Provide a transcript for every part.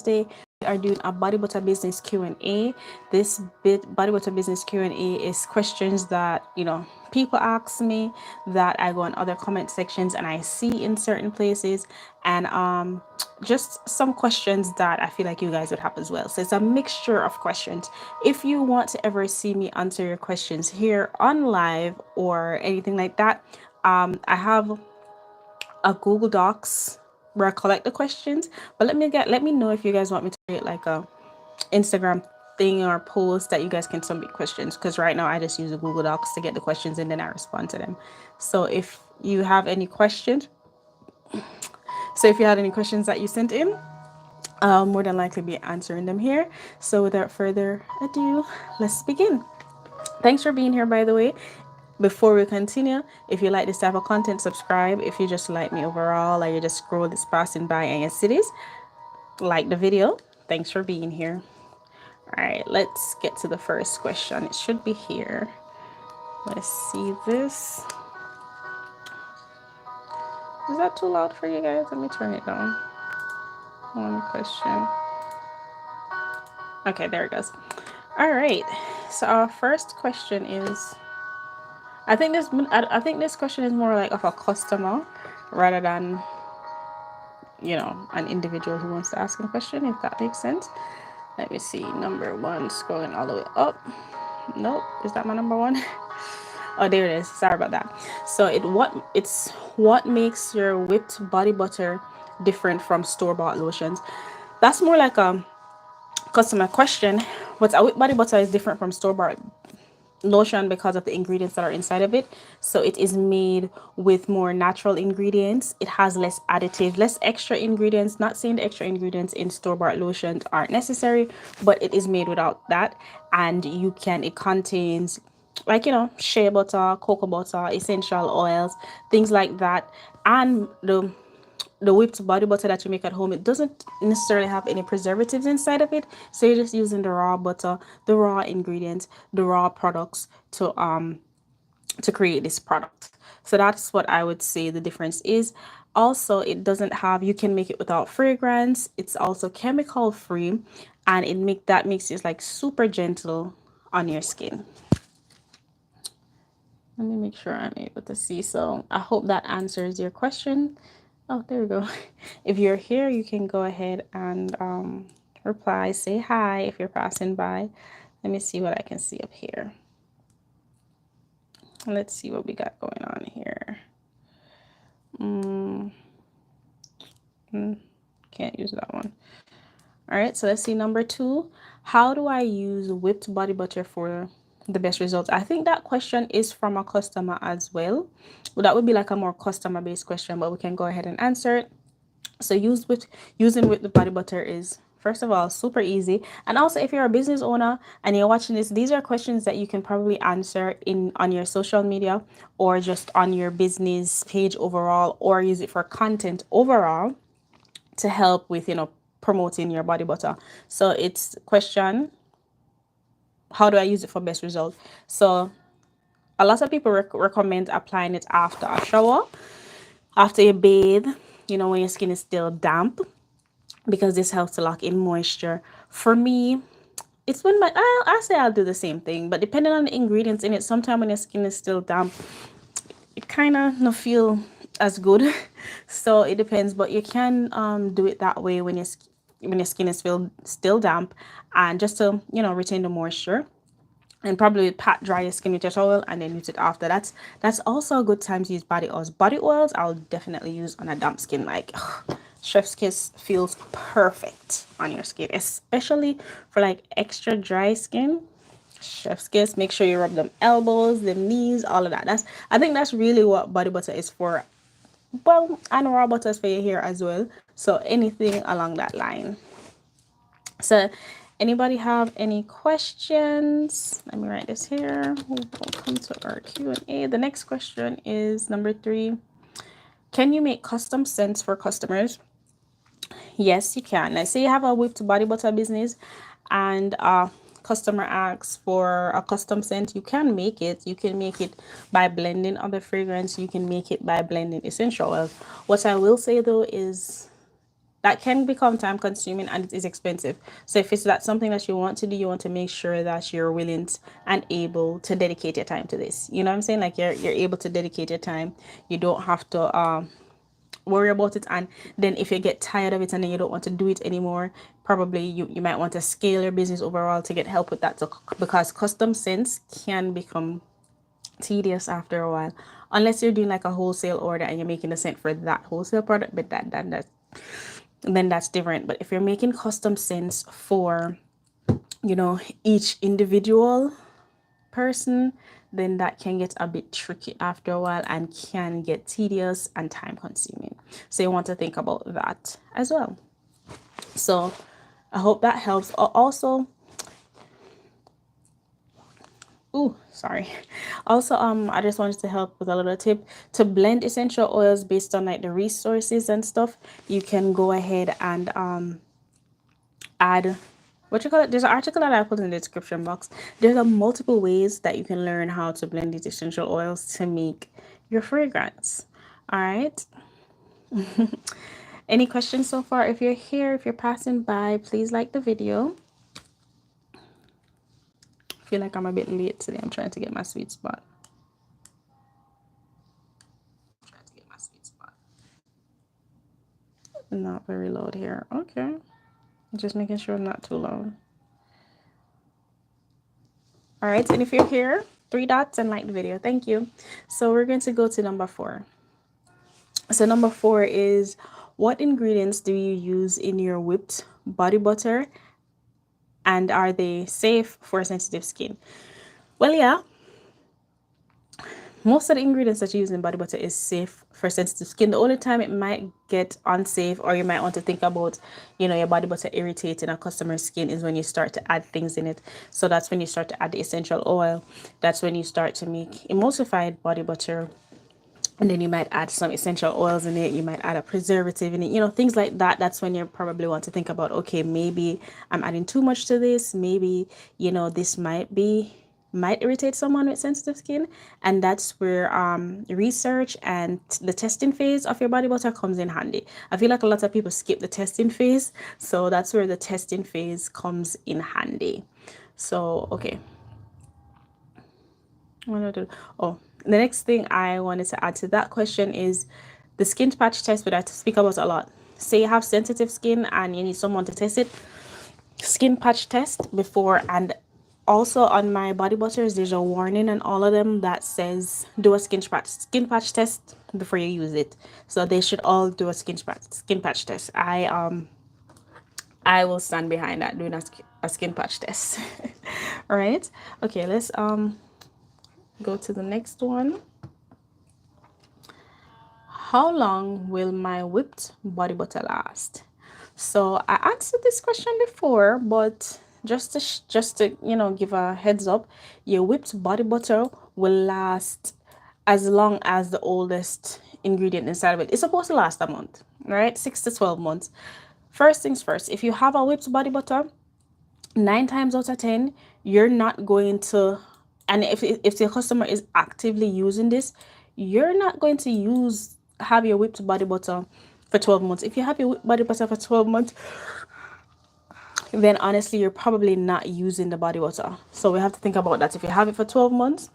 Thursday. We are doing a body butter business Q&A. This body butter business Q&A is questions that people ask me, that I go on other comment sections and I see in certain places, and just some questions that I feel like you guys would have as well. So it's a mixture of questions. If you want to ever see me answer your questions here on live or anything like that, I have a Google Docs where I collect the questions. But let me know if you guys want me to create like a Instagram thing or post that you guys can submit questions, because right now I just use the Google Docs to get the questions and then I respond to them. So if you have any questions, if you had any questions that you sent in, I'll more than likely be answering them here. So without further ado, let's begin. Thanks for being here, by the way. Before we continue, if you like this type of content, subscribe. If you just like me overall, or you just scroll this passing by and you see this, like the video. Thanks for being here. All right, let's get to the first question. It should be here. Let's see this. Is that too loud for you guys? Let me turn it down. One question. Okay, there it goes. All right. So our first question is, I think this question is more like of a customer rather than an individual who wants to ask a question, if that makes sense. Let me see. Number one, scrolling all the way up. Nope, is that my number one? Oh, there it is. Sorry about that. So it's what makes your whipped body butter different from store-bought lotions? That's more like a customer question. What's a whipped body butter is different from store-bought lotion because of the ingredients that are inside of it. So it is made with more natural ingredients. It has less additive, less extra ingredients. Not saying the extra ingredients in store-bought lotions aren't necessary, but it is made without that. And it contains like shea butter, cocoa butter, essential oils, things like that. And the whipped body butter that you make at home, it doesn't necessarily have any preservatives inside of it. So you're just using the raw butter, the raw ingredients, the raw products to create this product. So that's what I would say the difference is. Also, it doesn't have, you can make it without fragrance. It's also chemical free, and that makes it like super gentle on your skin. Let me make sure I'm able to see. So I hope that answers your question. Oh, there we go. If you're here, you can go ahead and reply, say hi if you're passing by. Let me see what I can see up here. Let's see what we got going on here. Can't use that one. All right, so let's see number two. How do I use whipped body butter for the best results? I think that question is from a customer as well. That would be like a more customer based question, but we can go ahead and answer it. So using whipped body butter is, first of all, super easy. And also, if you're a business owner and you're watching this, these are questions that you can probably answer on your social media or just on your business page overall, or use it for content overall to help with promoting your body butter. So it's question, how do I use it for best result? So a lot of people recommend applying it after a shower, after you bathe, when your skin is still damp, because this helps to lock in moisture. For me, it's when I say I'll do the same thing, but depending on the ingredients in it, sometimes when your skin is still damp, it kind of not feel as good. So it depends, but you can do it that way when your skin is still damp, and just to retain the moisture. And probably pat dry your skin with your towel and then use it after. That's also a good time to use body oils. Body oils I'll definitely use on a damp skin. Like chef's kiss feels perfect on your skin, especially for like extra dry skin. Chef's kiss, make sure you rub them elbows, them knees, all of that. I think that's really what body butter is for. Well, and raw butter is for your hair as well. So anything along that line. So anybody have any questions? Let me write this here. Welcome to our Q&A. The next question is number 3. Can you make custom scents for customers? Yes, you can. Let's say you have a whipped body butter business and a customer asks for a custom scent. You can make it. You can make it by blending other fragrance. You can make it by blending essential oils. What I will say though is that can become time consuming and it is expensive. So if it's that something that you want to do, you want to make sure that you're willing and able to dedicate your time to this. You know what I'm saying? Like you're able to dedicate your time. You don't have to worry about it, and then if you get tired of it and then you don't want to do it anymore, probably you might want to scale your business overall to get help with that. So because custom scents can become tedious after a while, unless you're doing like a wholesale order and you're making a scent for that wholesale product, but that then that's different. But if you're making custom scents for, you know, each individual person, then that can get a bit tricky after a while and can get tedious and time consuming. So you want to think about that as well. So I hope that helps. Also, sorry. Also, I just wanted to help with a little tip to blend essential oils based on like the resources and stuff. You can go ahead and add what you call it. There's an article that I put in the description box. There's a multiple ways that you can learn how to blend these essential oils to make your fragrance. All right. Any questions so far? If you're here, if you're passing by, please like the video. I feel like I'm a bit late today. I'm trying to get my sweet spot. Not very loud here. Okay. Just making sure I'm not too loud. All right. And if you're here, 3 dots and like the video. Thank you. So we're going to go to number 4. So number 4 is, what ingredients do you use in your whipped body butter, and are they safe for sensitive skin? Well, yeah, most of the ingredients that you use in body butter is safe for sensitive skin. The only time it might get unsafe, or you might want to think about, you know, your body butter irritating a customer's skin, is when you start to add things in it. So that's when you start to add the essential oil. That's when you start to make emulsified body butter. And then you might add some essential oils in it. You might add a preservative in it, you know, things like that. That's when you probably want to think about, okay, maybe I'm adding too much to this. Maybe, you know, this might irritate someone with sensitive skin. And that's where research and the testing phase of your body butter comes in handy. I feel like a lot of people skip the testing phase. So that's where the testing phase comes in handy. So, okay. Oh, the next thing I wanted to add to that question is the skin patch test, that I speak about a lot. Say you have sensitive skin and you need someone to test it, skin patch test before. And also on my body butters, there's a warning on all of them that says do a skin patch test before you use it. So they should all do a skin patch test. I will stand behind that, doing a skin patch test. All right. Okay, let's go to the next one. How long will my whipped body butter last? So I answered this question before, but just to you know, give a heads up, your whipped body butter will last as long as the oldest ingredient inside of it. It's supposed to last a month, right? 6 to 12 months. First things first, if you have a whipped body butter, 9 times out of 10, you're not going to, and if the customer is actively using this, you're not going to have your whipped body butter for 12 months. If you have your whipped body butter for 12 months, then honestly, you're probably not using the body butter. So we have to think about that. If you have it for 12 months,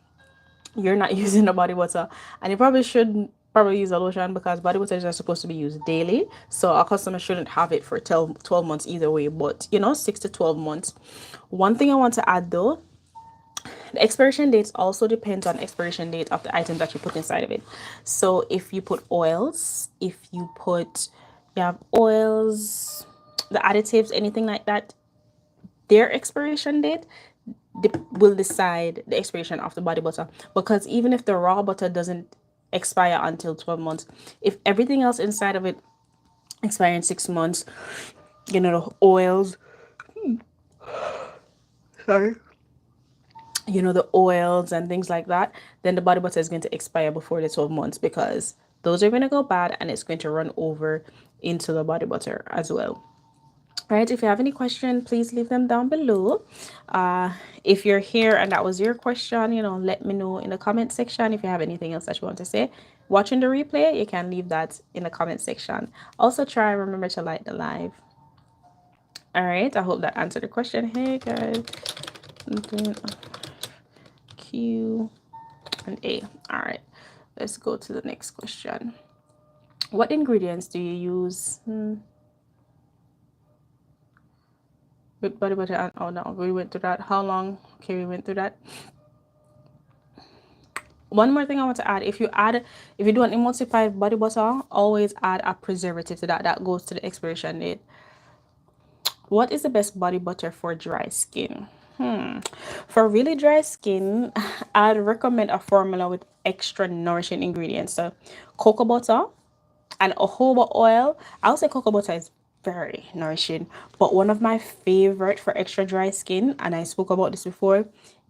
you're not using the body butter, and you probably should use a lotion, because body butter is supposed to be used daily. So our customer shouldn't have it for 12 months either way, but you know, 6 to 12 months. One thing I want to add though, the expiration dates also depends on expiration date of the item that you put inside of it. So if you put oils, you have oils, the additives, anything like that, their expiration date will decide the expiration of the body butter. Because even if the raw butter doesn't expire until 12 months, if everything else inside of it expires in 6 months, you know, the oils, sorry, you know, the oils and things like that, then the body butter is going to expire before the 12 months, because those are going to go bad and it's going to run over into the body butter as well. All right, if you have any question, please leave them down below. If you're here and that was your question, let me know in the comment section. If you have anything else that you want to say watching the replay, you can leave that in the comment section. Also, try and remember to like the live. All right, I hope that answered the question. Hey guys, I'm doing Q and A. All right, let's go to the next question. What ingredients do you use? With body butter and oh no, we went through that. How long? Okay, we went through that. One more thing I want to add, if you do an emulsified body butter, always add a preservative to that. That goes to the expiration date. What is the best body butter for dry skin? For really dry skin, I'd recommend a formula with extra nourishing ingredients. So cocoa butter and jojoba oil. I would say cocoa butter is very nourishing, but one of my favorite for extra dry skin, and I spoke about this before,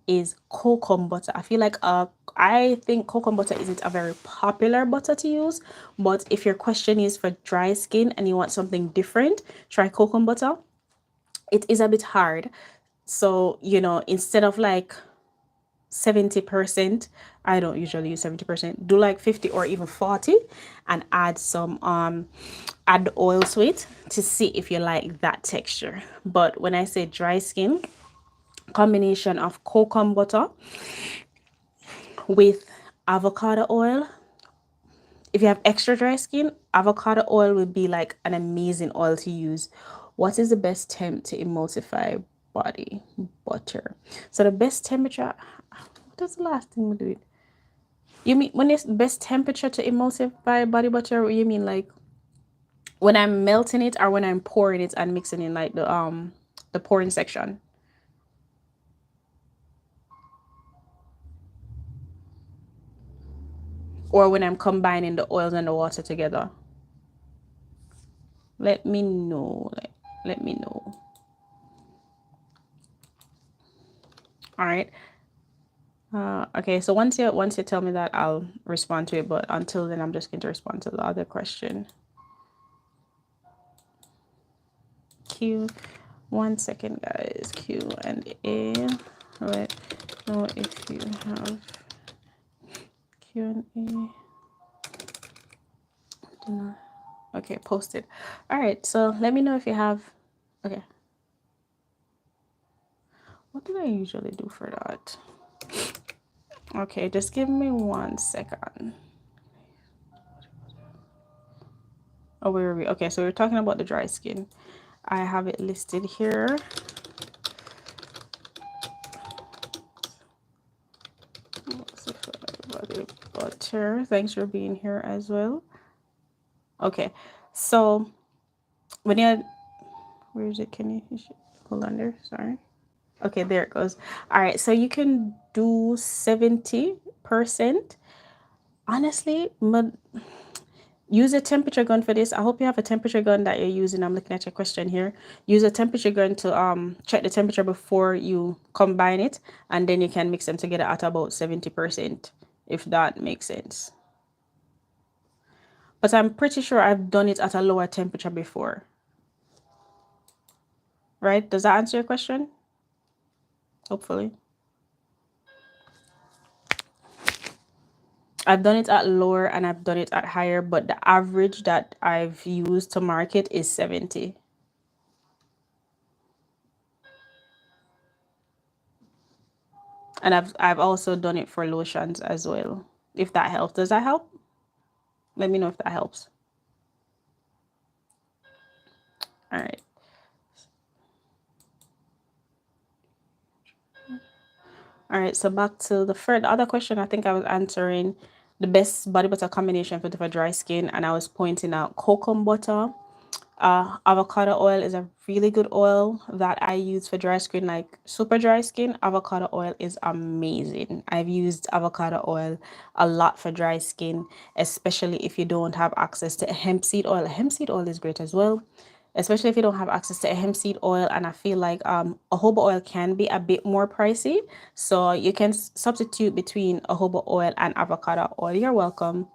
is coconut butter. I think coconut butter isn't a very popular butter to use, but if your question is for dry skin and you want something different, try coconut butter. It is a bit hard, so instead of like 70%, I don't usually use 70%, do like 50 or even 40 and add the oil to it to see if you like that texture. But when I say dry skin, combination of coconut butter with avocado oil. If you have extra dry skin, avocado oil would be like an amazing oil to use. What is the best temp to emulsify body butter? So the best temperature, what is the last thing we do it? You mean when it's best temperature to emulsify body butter, you mean like when I'm melting it or when I'm pouring it and mixing in like the pouring section? Or when I'm combining the oils and the water together? Let me know. Let me know. All right. Okay, so once you tell me that, I'll respond to it. But until then, I'm just going to respond to the other question. Q, 1 second, guys. Q and A. Let know if you have Q and A. Okay, posted. All right, so let me know if you have. Okay. What do I usually do for that? Okay, just give me 1 second. Oh, where are we? Okay, so we're talking about the dry skin. I have it listed here. Body butter. Thanks for being here as well. Okay, so when you where is it? Can you hold on there? Sorry. Okay, there it goes. All right, so you can do 70%. Honestly, use a temperature gun for this. I hope you have a temperature gun that you're using. I'm looking at your question here. Use a temperature gun to check the temperature before you combine it, and then you can mix them together at about 70%, if that makes sense. But I'm pretty sure I've done it at a lower temperature before. Right? Does that answer your question? Hopefully. I've done it at lower and I've done it at higher, but the average that I've used to market is 70. And I've also done it for lotions as well. If that helps. Does that help? Let me know if that helps. All right. All right, so back to the other question. I think I was answering the best body butter combination for dry skin, and I was pointing out coconut butter. Avocado oil is a really good oil that I use for dry skin, like super dry skin. Avocado oil is amazing. I've used avocado oil a lot for dry skin, especially if you don't have access to hemp seed oil. Hemp seed oil is great as well, especially if you don't have access to hemp seed oil. And I feel like jojoba oil can be a bit more pricey, so you can substitute between jojoba oil and avocado oil. You're welcome.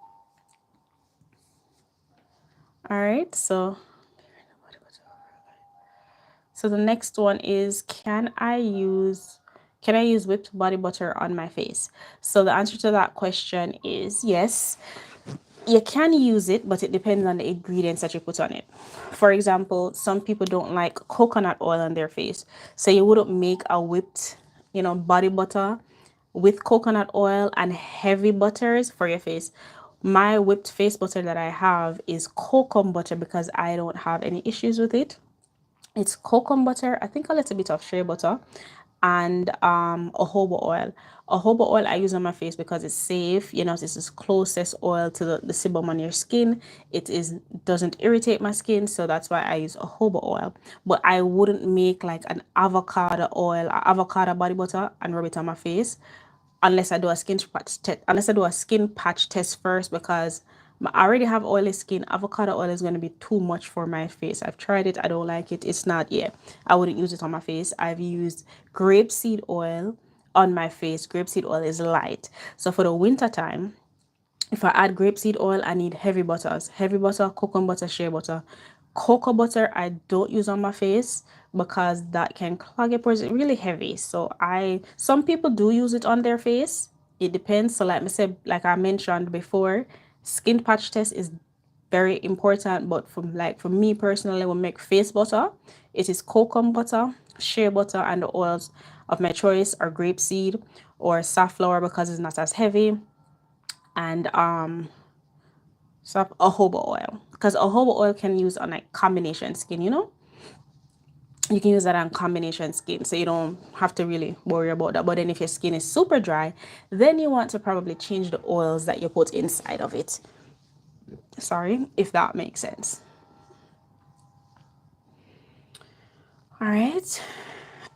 All right, so So the next one is, can I use whipped body butter on my face? So the answer to that question is yes. You can use it, but it depends on the ingredients that you put on it. For example, some people don't like coconut oil on their face, so you wouldn't make a whipped, body butter with coconut oil and heavy butters for your face. My whipped face butter that I have is cocoa butter because I don't have any issues with it. It's cocoa butter, I think a little bit of shea butter, and jojoba oil. Jojoba oil I use on my face because it's safe. This is closest oil to the sebum on your skin. It is doesn't irritate my skin, so that's why I use jojoba oil. But I wouldn't make like an avocado oil, avocado body butter and rub it on my face unless I do a skin patch test first, because I already have oily skin. Avocado oil is going to be too much for my face. I've tried it. I don't like it. It's not, yeah. I wouldn't use it on my face. I've used grapeseed oil on my face. Grapeseed oil is light. So for the winter time, if I add grapeseed oil, I need heavy butters. Heavy butter, cocoa butter, shea butter. Cocoa butter I don't use on my face because that can clog your pores. It's really heavy. So some people do use it on their face. It depends. So like I mentioned before, skin patch test is very important. But for me personally, when I make face butter, it is cocoa butter, shea butter, and the oils of my choice are grapeseed or safflower because it's not as heavy, and jojoba oil, because jojoba oil can use on like combination skin. You can use that on combination skin, so you don't have to really worry about that. But then if your skin is super dry, then you want to probably change the oils that you put inside of it. Sorry if that makes sense. All right.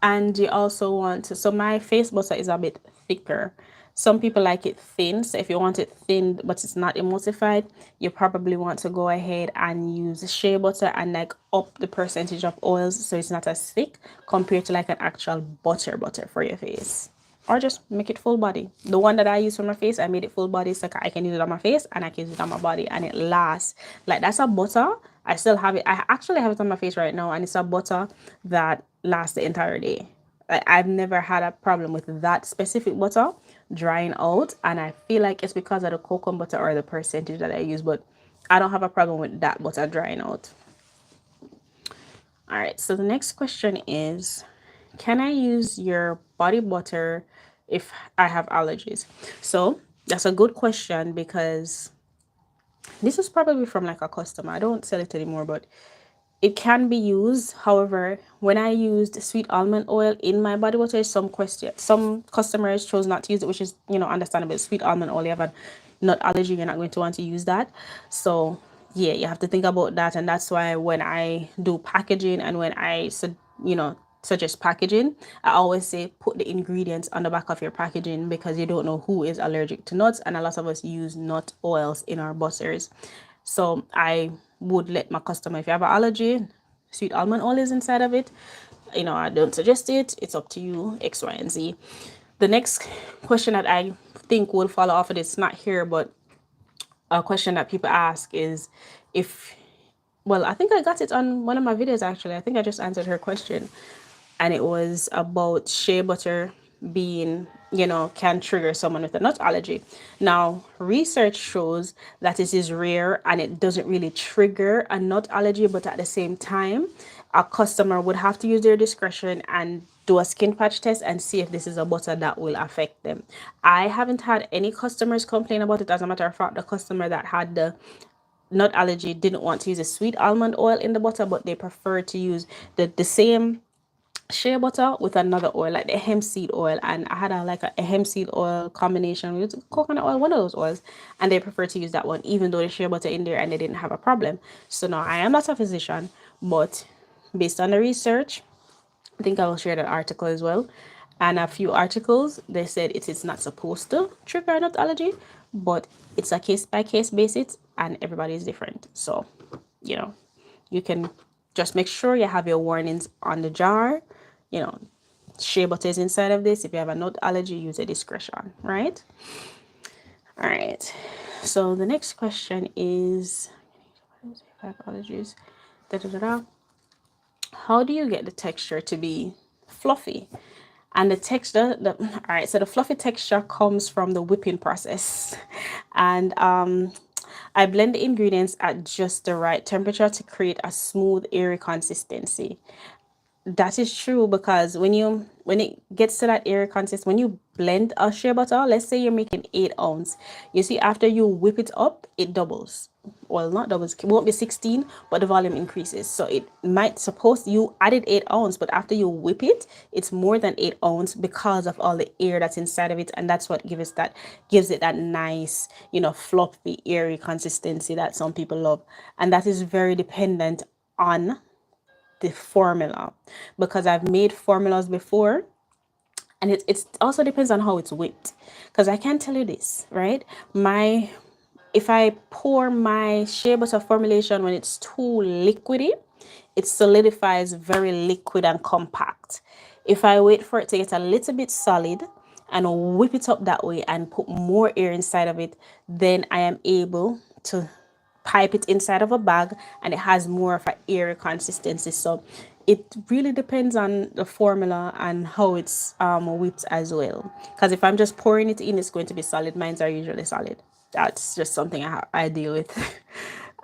And you also want to, so my face butter is a bit thicker. Some people like it thin. So if you want it thin but it's not emulsified, you probably want to go ahead and use shea butter and like up the percentage of oils so it's not as thick compared to like an actual butter for your face. Or just make it full body. The one that I use for my face, I made it full body so I can use it on my face and I can use it on my body and it lasts. Like that's a butter. I still have it. I actually have it on my face right now, and it's a butter that lasts the entire day. I've never had a problem with that specific butter drying out, and I feel like it's because of the cocoa butter or the percentage that I use, but I don't have a problem with that butter drying out. All right, so the next question is, can I use your body butter if I have allergies? So that's a good question because this is probably from like a customer. I don't sell it anymore, but it can be used. However, when I used sweet almond oil in my body water, some customers chose not to use it, which is, understandable. Sweet almond oil, you have a nut allergy, you're not going to want to use that. So yeah, you have to think about that. And that's why when I do packaging and when I suggest packaging, I always say put the ingredients on the back of your packaging, because you don't know who is allergic to nuts, and a lot of us use nut oils in our butters. So I would let my customer, if you have an allergy, sweet almond oil is inside of it. I don't suggest it. It's up to you, X, Y, and Z. The next question that I think will follow off of this, not here, but a question that people ask is if, well, I think I got it on one of my videos actually. I think I just answered her question, and it was about shea butter being, can trigger someone with a nut allergy. Now, research shows that it is rare and it doesn't really trigger a nut allergy, but at the same time, a customer would have to use their discretion and do a skin patch test and see if this is a butter that will affect them. I haven't had any customers complain about it. As a matter of fact, the customer that had the nut allergy didn't want to use a sweet almond oil in the butter, but they prefer to use the same shea butter with another oil, like the hemp seed oil. And I had a hemp seed oil combination with coconut oil, one of those oils, and they prefer to use that one, even though the shea butter in there, and they didn't have a problem. So now I am not a physician, but based on the research, I think I will share that article as well. And a few articles, they said it is not supposed to trigger a nut allergy, but it's a case by case basis, and everybody is different. So, you can just make sure you have your warnings on the jar. Shea butter is inside of this. If you have a nut allergy, use a discretion, right? All right. So the next question is, if I have allergies, da da da da. how do you get the texture to be fluffy? And the texture, all right, so the fluffy texture comes from the whipping process. And I blend the ingredients at just the right temperature to create a smooth, airy consistency. That is true, because when it gets to that area consist, when you blend a shea butter, let's say you're making 8 ounce, you see after you whip it up, it doubles. Well, not doubles, it won't be 16, but the volume increases. So it might suppose you added 8 ounce, but after you whip it, it's more than 8 ounce because of all the air that's inside of it, and that's what gives it that nice, fluffy, airy consistency that some people love, and that is very dependent on the formula, because I've made formulas before, and it also depends on how it's whipped. Because I can tell you this, right? My If I pour my shea butter formulation when it's too liquidy, it solidifies very liquid and compact. If I wait for it to get a little bit solid and whip it up that way and put more air inside of it, then I am able to pipe it inside of a bag, and it has more of an airy consistency. So it really depends on the formula and how it's whipped as well. Because if I'm just pouring it in, it's going to be solid. Mines are usually solid. That's just something I deal with.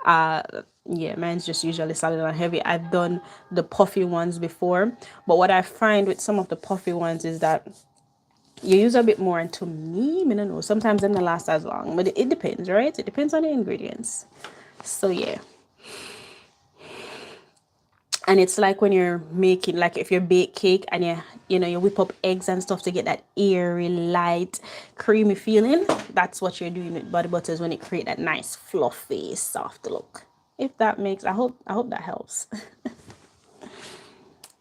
uh yeah, mine's just usually solid and heavy. I've done the puffy ones before, but what I find with some of the puffy ones is that you use a bit more, and to me, I don't know, sometimes them don't last as long, but it depends, right? It depends on the ingredients. So yeah. And it's like when you're making, like if you bake cake and you whip up eggs and stuff to get that airy, light, creamy feeling. That's what you're doing with body butters when it create that nice, fluffy, soft look. If that makes, I hope that helps.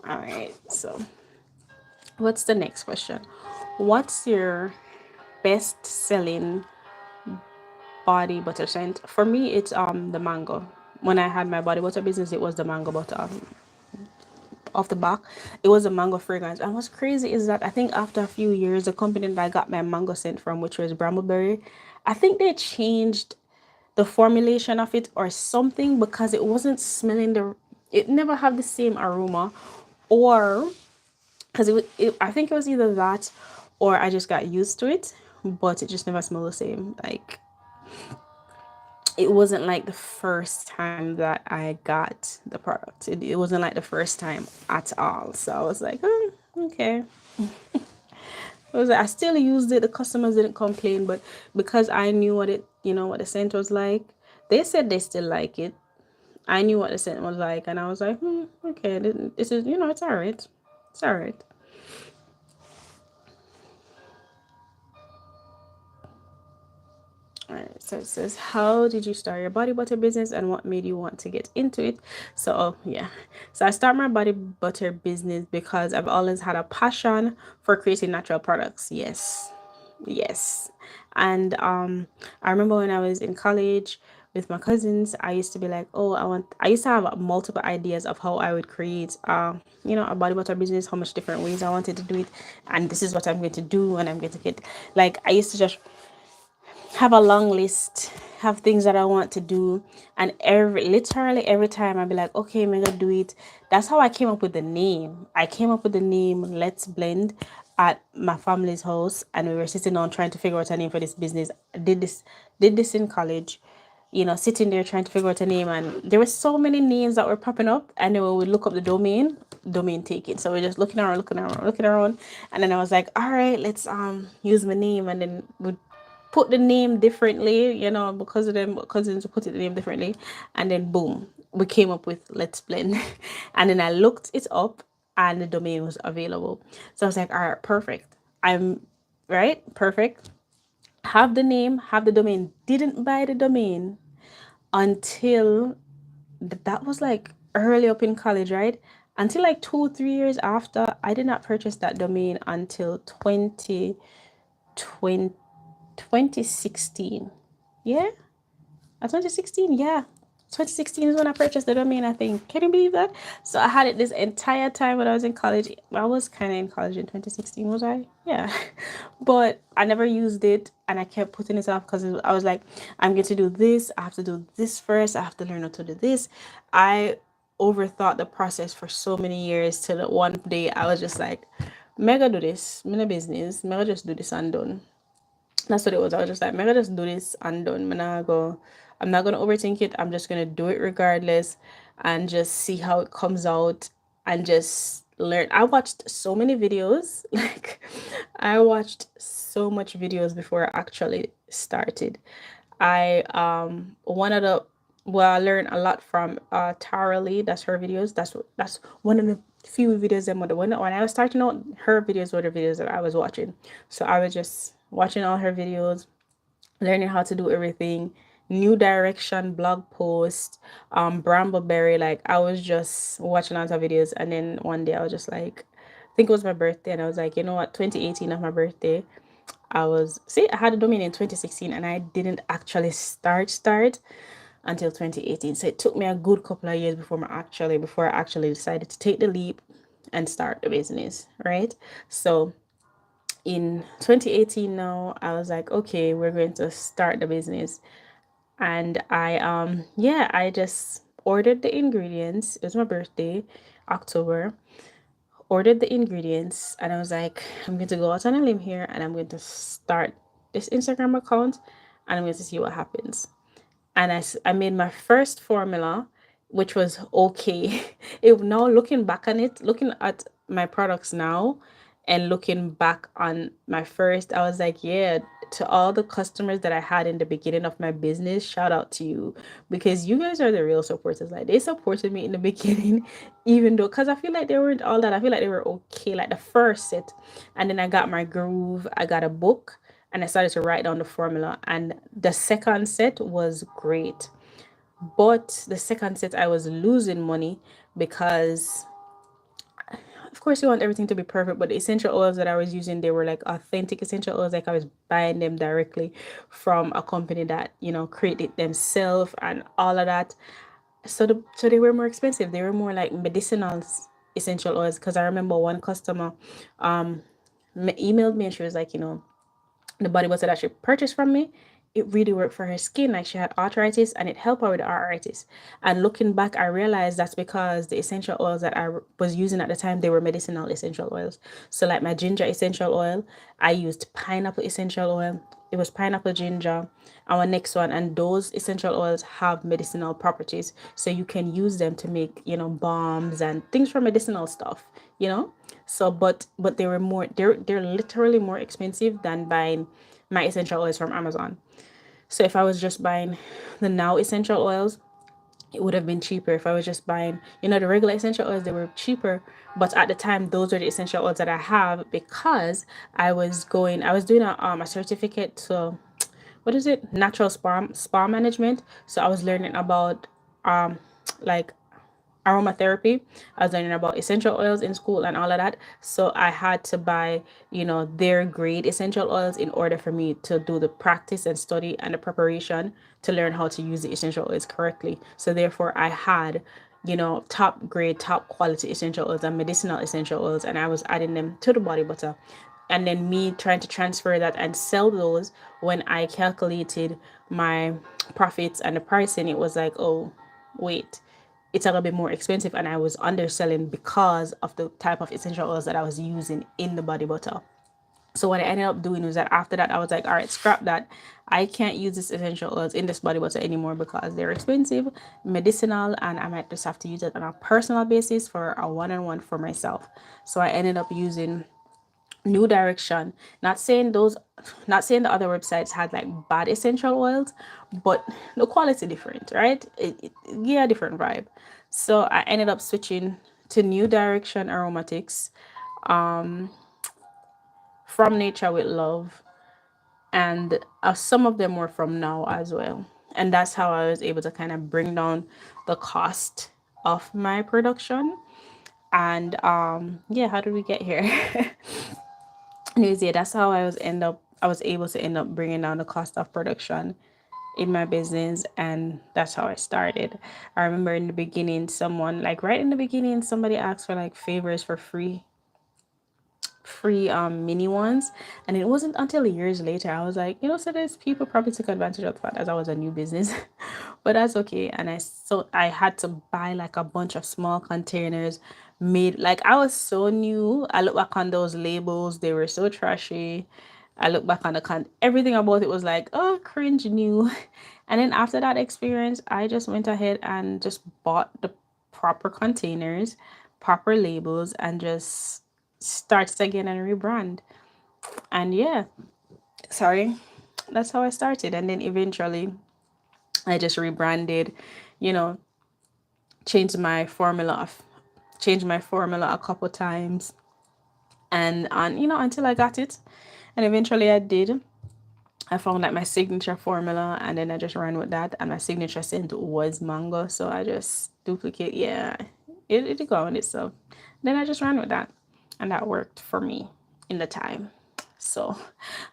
All right, so what's the next question? What's your best selling body butter scent? For me, it's the mango. When I had my body butter business, it was the mango butter. Off the back, it was a mango fragrance. And what's crazy is that I think after a few years, the company that I got my mango scent from, which was Brambleberry, I think they changed the formulation of it or something, because it wasn't smelling it never had the same aroma, or because I think it was either that or I just got used to it, but it just never smelled the same. Like, it wasn't like the first time that I got the product. It wasn't like the first time at all. So I was like, oh, okay. I still used it. The customers didn't complain, but because I knew what the scent was like, they said they still like it. I knew what the scent was like, and I was like, okay, this is, it's all right. It's all right. All right, so it says, how did you start your body butter business and what made you want to get into it? So, yeah. So I started my body butter business because I've always had a passion for creating natural products. Yes. Yes. And I remember when I was in college with my cousins, I used to be like, oh, I used to have multiple ideas of how I would create a body butter business, how much different ways I wanted to do it, and this is what I'm going to do, and I'm going to get, like, I used to just have a long list, have things that I want to do, and literally every time I'd be like, okay, I'm gonna do it. That's how I came up with the name. I came up with the name Lettsblend at my family's house, and we were sitting down trying to figure out a name for this business. I did this in college, sitting there trying to figure out a name, and there were so many names that were popping up, and then when we look up the domain taken. So we're just looking around, and then I was like, all right, let's use my name, and then we put the name differently, because of them cousins put it the name differently, and then boom, we came up with Lettsblend. And then I looked it up, and the domain was available. So I was like, all right, perfect. I'm right, perfect. Have the name, have the domain. Didn't buy the domain until that was like early up in college, right? Until like 2 3 years after. I did not purchase that domain until 2016. Yeah, 2016. Yeah, 2016 is when I purchased the domain, I think. Can you believe that? So I had it this entire time when I was in college. I was kind of in college in 2016, was I? Yeah. But I never used it, and I kept putting it off because I was like, I'm going to do this. I have to do this first. I have to learn how to do this. I overthought the process for so many years till one day I was just like, mega do this, me no business, mega just do this and done. That's what it was. I was just like, maybe just do this and done. I'm not gonna overthink it. I'm just gonna do it regardless and just see how it comes out and just learn. I watched so many videos. Like I watched so much videos before I actually started. I one of the well, I learned a lot from Tara Lee. That's her videos. That's one of the few videos that when I was starting out, her videos were the videos that I was watching. So I was just watching all her videos, learning how to do everything. New Direction blog post, Brambleberry. Like I was just watching lots of videos, and then one day I was just like, I think it was my birthday, and I was like, you know what, 2018 of my birthday. I had a domain in 2016 and I didn't actually start until 2018. So it took me a good couple of years before I actually decided to take the leap and start the business, right? So in 2018 now, I was like, okay, we're going to start the business. And I just ordered the ingredients. It was my birthday, October. Ordered the ingredients and I was like, I'm going to go out on a limb here and I'm going to start this Instagram account and I'm going to see what happens. And I made my first formula, which was okay. It now looking back on it, looking at my products now and looking back on my first, I was like, yeah, to all the customers that I had in the beginning of my business, shout out to you because you guys are the real supporters. Like they supported me in the beginning, even though, because I feel like they weren't all that. I feel like they were okay, like the first set. And then I got my groove, I got a book and I started to write down the formula. And the second set was great. But the second set, I was losing money because of course you want everything to be perfect, but the essential oils that I was using, they were like authentic essential oils. Like I was buying them directly from a company that, you know, created themselves and all of that. So they were more expensive. They were more like medicinal essential oils. Because I remember one customer emailed me and she was like, you know, the body butter that she purchased from me, it really worked for her skin. Like she had arthritis and it helped her with arthritis. And looking back, I realized that's because the essential oils that I was using at the time, they were medicinal essential oils. So like my ginger essential oil, I used pineapple essential oil. It was pineapple ginger. Our next one, and those essential oils have medicinal properties. So you can use them to make, you know, balms and things for medicinal stuff, you know? So but they were more they're literally more expensive than buying my essential oils from Amazon. So if I was just buying the now essential oils, it would have been cheaper. If I was just buying, you know, the regular essential oils, they were cheaper. But at the time, those are the essential oils that I have because I was doing a certificate to, what is it? Natural spa management. So I was learning about like aromatherapy. I was learning about essential oils in school and all of that. So I had to buy, you know, their grade essential oils in order for me to do the practice and study and the preparation to learn how to use the essential oils correctly. So therefore I had, you know, top grade, top quality essential oils and medicinal essential oils, and I was adding them to the body butter. And then me trying to transfer that and sell those, when I calculated my profits and the pricing, it was like, oh, wait, it's a little bit more expensive, and I was underselling because of the type of essential oils that I was using in the body butter. So what I ended up doing was that after that, I was like, all right, scrap that. I can't use this essential oils in this body butter anymore because they're expensive, medicinal, and I might just have to use it on a personal basis for a one-on-one for myself. So I ended up using New Direction. Not saying the other websites had like bad essential oils, but the quality different, right? Yeah, different vibe. So I ended up switching to New Direction aromatics from Nature with Love, and some of them were from Now as well. And that's how I was able to kind of bring down the cost of my production. And yeah, how did we get here? Anyways, yeah, that's how I was able to end up bringing down the cost of production in my business, and that's how I started. I remember in the beginning, someone, like right in the beginning, somebody asked for like favors for free free mini ones. And it wasn't until years later I was like, you know, so there's people probably took advantage of that as I was a new business. But that's okay. And I had to buy like a bunch of small containers made, like I was so new. I look back on those labels, they were so trashy. I look back on everything about it was like, oh, cringe new. And then after that experience, I just went ahead and just bought the proper containers, proper labels, and just started again and rebrand. And yeah, sorry, that's how I started. And then eventually I just rebranded, you know, changed my formula changed my formula a couple times, and you know, until I got it. And eventually I did. I found like my signature formula, and then I just ran with that. And my signature scent was mango, so I just duplicate. Yeah, it did go on itself. Then I just ran with that, and that worked for me in the time. So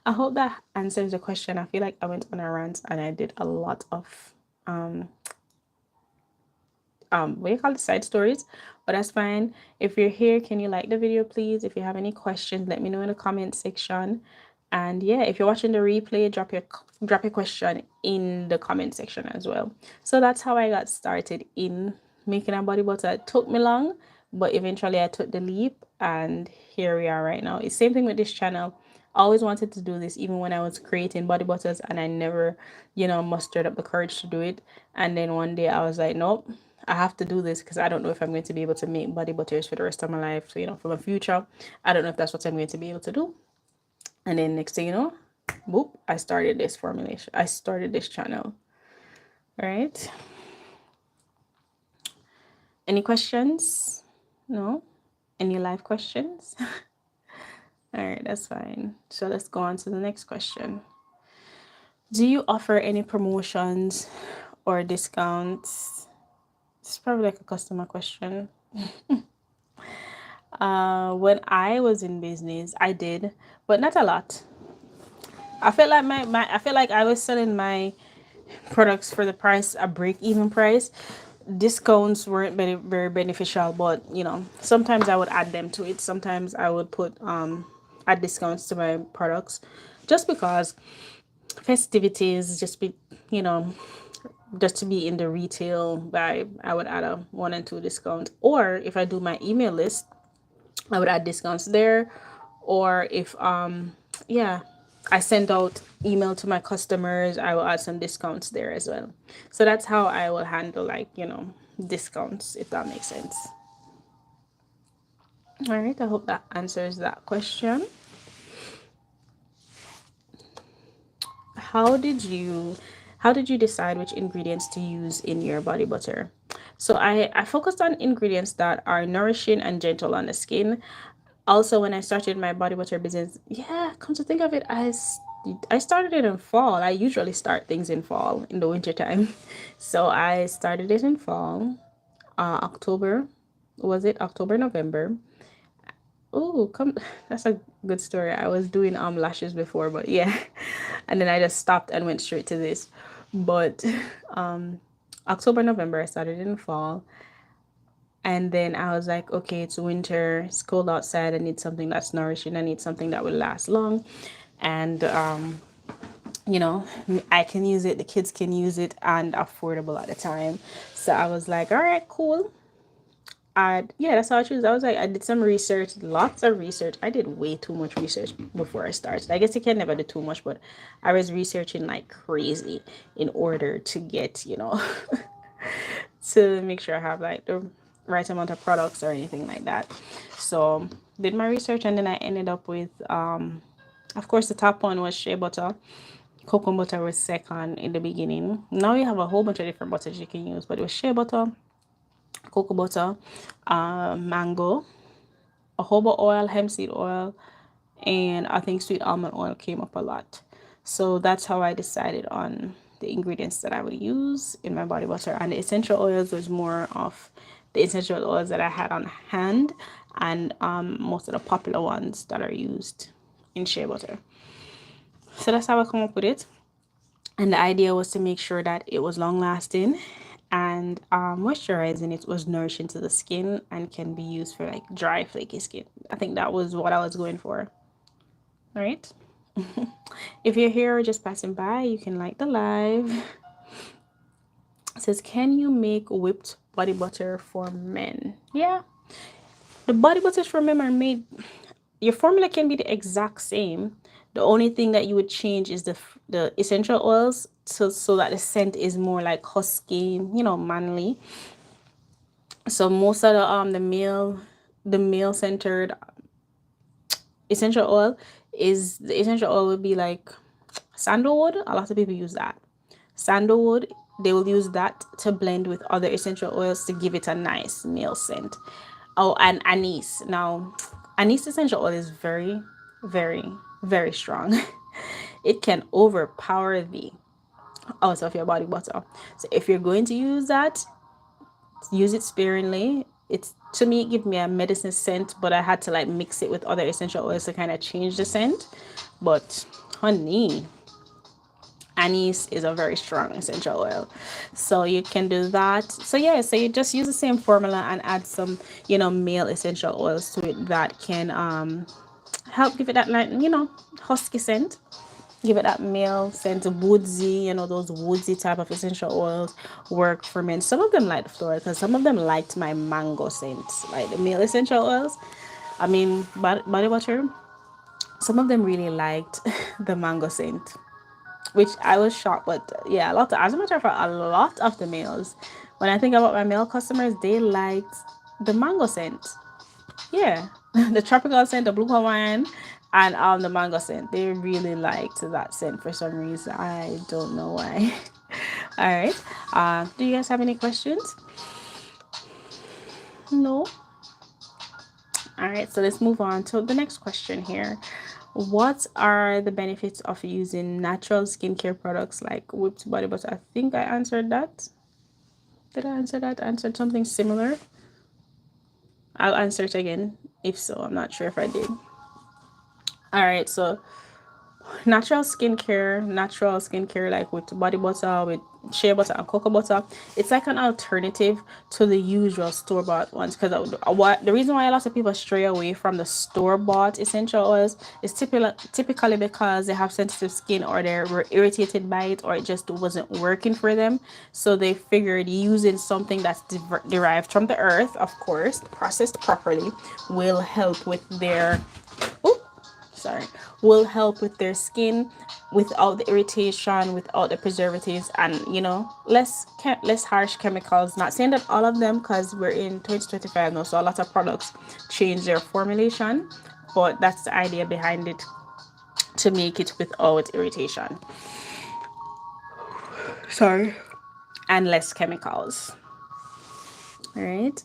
I hope that answers the question. I feel like I went on a rant and I did a lot of what do you call it, side stories, but that's fine. If you're here, can you like the video, please? If you have any questions, let me know in the comment section. And yeah, if you're watching the replay, drop your question in the comment section as well. So that's how I got started in making a body butter. It took me long, but eventually I took the leap, and here we are right now. It's same thing with this channel. I always wanted to do this even when I was creating body butters, and I never, you know, mustered up the courage to do it. And then one day I was like, nope, I have to do this because I don't know if I'm going to be able to make body butters for the rest of my life. So, you know, for the future, I don't know if that's what I'm going to be able to do. And then next thing you know, boop, I started this formulation. I started this channel. All right. Any questions? No? Any live questions? All right, that's fine. So let's go on to the next question. Do you offer any promotions or discounts? It's probably like a customer question. When I was in business, I did, but not a lot. I felt like I feel like I was selling my products for the price, a break even price. Discounts weren't very beneficial, but you know, sometimes I would add them to it. Sometimes I would put add discounts to my products just because festivities, just be, you know, just to be in the retail vibe, I would add a 1 and 2 discount. Or if I do my email list, I would add discounts there. Or if yeah, I send out email to my customers, I will add some discounts there as well. So that's how I will handle, like, you know, discounts, if that makes sense. All right, I hope that answers that question. How did you decide which ingredients to use in your body butter? So I focused on ingredients that are nourishing and gentle on the skin. Also, when I started my body butter business, yeah, come to think of it, I started it in fall. I usually start things in fall, in the winter time. So I started it in fall, October, was it October, November? Oh, come, that's a good story. I was doing lashes before, but yeah. And then I just stopped and went straight to this. But October, November, I started in fall. And then I was like, okay, it's winter, it's cold outside. I need something that's nourishing. I need something that will last long. And, you know, I can use it, the kids can use it, and affordable at the time. So I was like, all right, cool. Yeah, that's how I choose. I was like, I did some research, lots of research. I did way too much research before I started. I guess you can never do too much, but I was researching like crazy in order to get, you know, to make sure I have like the right amount of products or anything like that. So did my research, and then I ended up with of course the top one was shea butter. Cocoa butter was second in the beginning. Now you have a whole bunch of different butters you can use, but it was shea butter, cocoa butter, mango, jojoba oil, hemp seed oil, and I think sweet almond oil came up a lot. So that's how I decided on the ingredients that I would use in my body butter. And the essential oils was more of the essential oils that I had on hand, and most of the popular ones that are used in shea butter. So that's how I come up with it. And the idea was to make sure that it was long lasting, and moisturizing. It was nourishing to the skin and can be used for like dry, flaky skin. I think that was what I was going for. All right. If you're here or just passing by, you can like the live. It says, can you make whipped body butter for men? Yeah, the body butters for men are made. Your formula can be the exact same. The only thing that you would change is the essential oils, so that the scent is more like husky, manly. So most of the male centered essential oil is the essential oil would be like sandalwood. A lot of people use that. Sandalwood, they will use that to blend with other essential oils to give it a nice male scent. Oh, and anise. Now, anise essential oil is very, very, very strong. It can overpower the oils of your body butter. So if you're going to use that, use it sparingly. It's, to me, it give me a medicine scent, but I had to like mix it with other essential oils to kind of change the scent. But honey, anise is a very strong essential oil, so you can do that. So yeah, so you just use the same formula and add some male essential oils to it that can help give it that, like, husky scent, give it that male scent, woodsy, those woodsy type of essential oils work for men. Some of them like floral, because some of them liked my mango scent, like the male essential oils. I mean, body butter, some of them really liked the mango scent, which I was shocked. But yeah, as a matter of fact, a lot of the males, when I think about my male customers, they liked the mango scent. Yeah, the tropical scent, the blue Hawaiian, and the mango scent. They really liked that scent for some reason. I don't know why. All right. Do you guys have any questions? No. All right. So let's move on to the next question here. What are the benefits of using natural skincare products like whipped body butter? I think I answered that. Did I answer that? I answered something similar. I'll answer it again. If so, I'm not sure if I did. All right. So natural skincare like with body butter, with shea butter and cocoa butter, it's like an alternative to the usual store-bought ones, because what the reason why a lot of people stray away from the store-bought essential oils is typically because they have sensitive skin, or they were irritated by it, or it just wasn't working for them. So they figured using something that's derived from the earth, of course, processed properly, will help with their sorry, will help with their skin without the irritation, without the preservatives, and less harsh chemicals. Not saying that all of them, because we're in 2025 now, so a lot of products change their formulation, but that's the idea behind it, to make it without irritation. Sorry. And less chemicals. All right.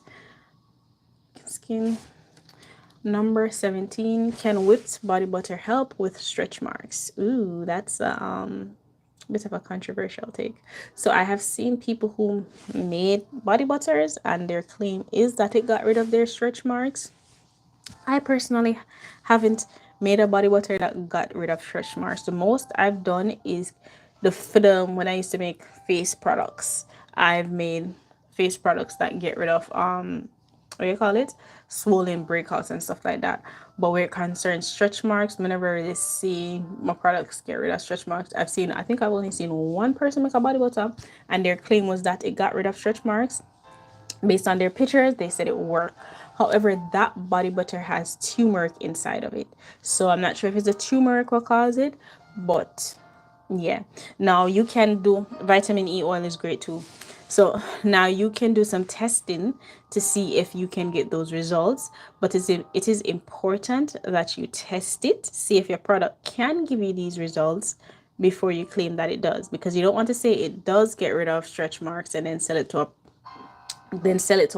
Skin. Number 17, can whipped body butter help with stretch marks? Ooh, that's a bit of a controversial take. So I have seen people who made body butters and their claim is that it got rid of their stretch marks. I personally haven't made a body butter that got rid of stretch marks. The most I've done is the film when I used to make face products. I've made face products that get rid of what do you call it, swollen breakouts and stuff like that. But where it concerns stretch marks, whenever they see my products get rid of stretch marks, I think I've only seen one person make a body butter, and their claim was that it got rid of stretch marks. Based on their pictures, they said it worked. However, that body butter has turmeric inside of it, so I'm not sure if it's a turmeric what caused it, but yeah. Now you can do vitamin E oil is great too. So now you can do some testing to see if you can get those results. But it is important that you test it, see if your product can give you these results before you claim that it does. Because you don't want to say it does get rid of stretch marks and then sell it to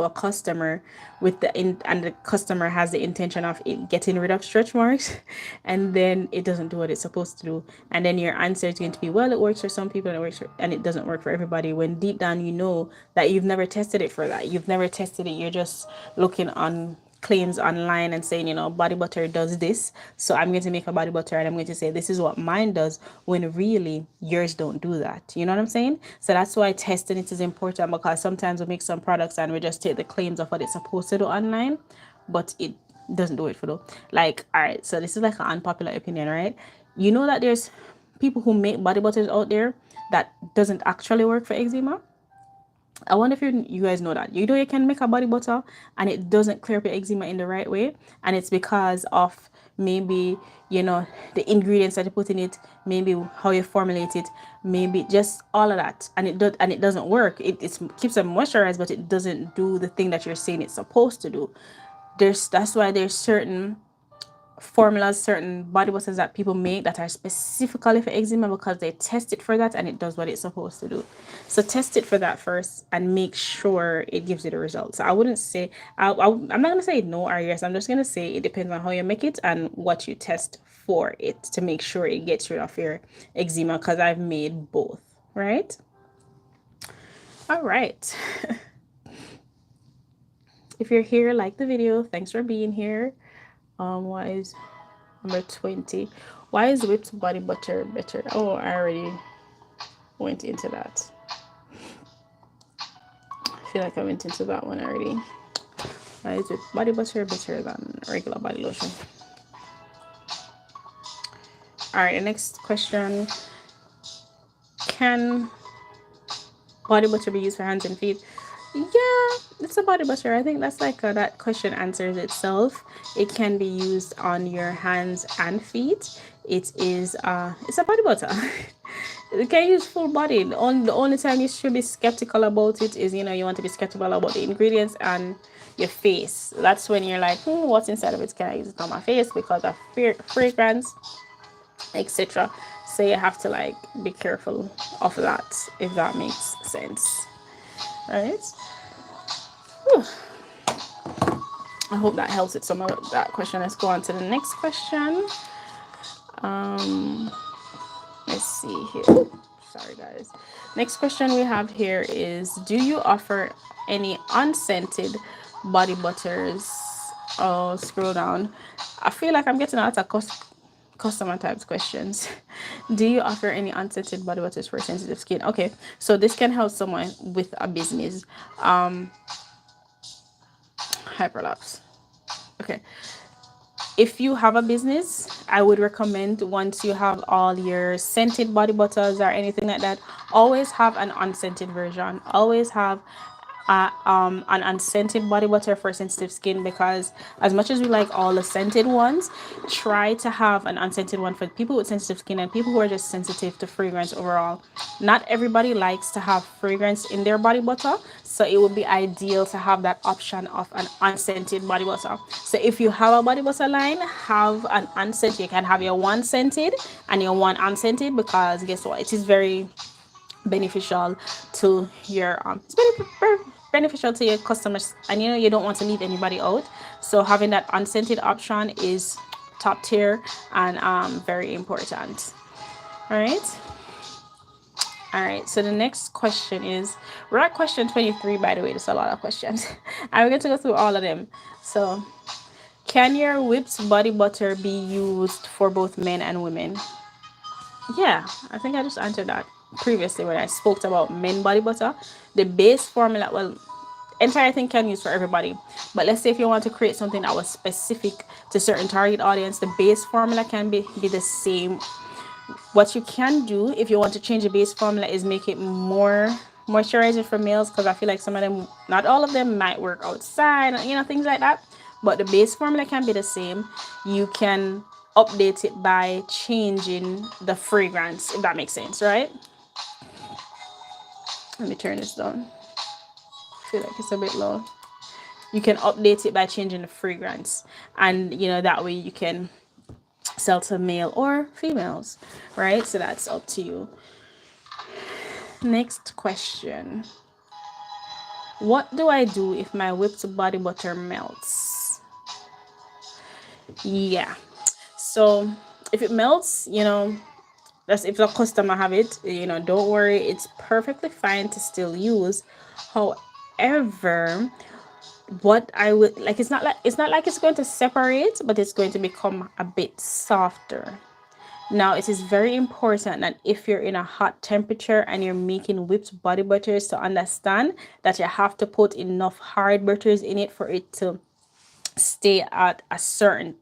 a customer and the customer has the intention of it getting rid of stretch marks, and then it doesn't do what it's supposed to do, and then your answer is going to be, well, it works for some people and it doesn't work for everybody, when deep down you know that you've never tested it for that. You've never tested it. You're just looking on claims online and saying, body butter does this, so I'm going to make a body butter and I'm going to say this is what mine does, when really yours don't do that. You know what I'm saying? So that's why testing it is important, because sometimes we make some products and we just take the claims of what it's supposed to do online, but doesn't do it for though. Like, all right, so this is like an unpopular opinion, right? You know that there's people who make body butters out there that doesn't actually work for eczema. I wonder if you guys know that. You know you can make a body butter and it doesn't clear up your eczema in the right way, and it's because of maybe, you know, the ingredients that you put in it, maybe how you formulate it, maybe just all of that, and it doesn't work. It keeps them moisturized, but it doesn't do the thing that you're saying it's supposed to do. That's why there's certain formulas, certain body butters that people make that are specifically for eczema, because they test it for that and it does what it's supposed to do. So test it for that first and make sure it gives you the results. So I wouldn't say, I'm not going to say no or yes. I'm just going to say it depends on how you make it and what you test for it to make sure it gets rid of your eczema, because I've made both, right? All right. If you're here, like the video. Thanks for being here. What is number 20? Why is whipped body butter better? Oh, I already went into that. I feel like I went into that one already. Why is whipped body butter better than regular body lotion? All right, the next question. Can body butter be used for hands and feet? Yeah, it's a body butter. I think that's like that question answers itself. It can be used on your hands and feet. It's a body butter. You can use full body. The only time you should be skeptical about it is, you know, you want to be skeptical about the ingredients and your face. That's when you're like, what's inside of it? Can I use it on my face because of fragrance, etc. So you have to like be careful of that, if that makes sense. Right? Whew. I hope that helps with some of that question. Let's go on to the next question. Let's see here. Sorry, guys. Next question we have here is, do you offer any unscented body butters? Oh, scroll down. I feel like I'm getting a lot of customer types questions. Do you offer any unscented body butters for sensitive skin? Okay, so this can help someone with a business. Hyperlapse. Okay, if you have a business, I would recommend, once you have all your scented body butters or anything like that, always have an unscented version. Always have an unscented body butter for sensitive skin, because as much as we like all the scented ones, try to have an unscented one for people with sensitive skin and people who are just sensitive to fragrance overall. Not everybody likes to have fragrance in their body butter, so it would be ideal to have that option of an unscented body butter. So if you have a body butter line, have an unscented. You can have your one scented and your one unscented, because guess what, it is very beneficial to your it's very beneficial to your customers, and you know you don't want to leave anybody out. So having that unscented option is top tier and very important. All right. All right, so the next question is, we're at question 23, by the way. There's a lot of questions. I'm going to go through all of them. So, can your whipped body butter be used for both men and women? Yeah, I think I just answered that previously when I spoke about men body butter. The base formula, well, entire thing can use for everybody. But let's say if you want to create something that was specific to certain target audience, the base formula can be the same. What you can do if you want to change the base formula is make it more moisturizing for males, because I feel like some of them, not all of them, might work outside, you know, things like that. But the base formula can be the same. You can update it by changing the fragrance, if that makes sense, right? Let me turn this down. I feel like it's a bit low. You can update it by changing the fragrance, and you know that way you can sell to male or females, right? So that's up to you. Next question. What do I do if my whipped body butter melts? Yeah. So if it melts, you know, that's if the customer have it, you know, don't worry. It's perfectly fine to still use. However, what I would like, it's not like it's going to separate, but it's going to become a bit softer. Now, it is very important that if you're in a hot temperature and you're making whipped body butters, to understand that you have to put enough hard butters in it for it to stay at a certain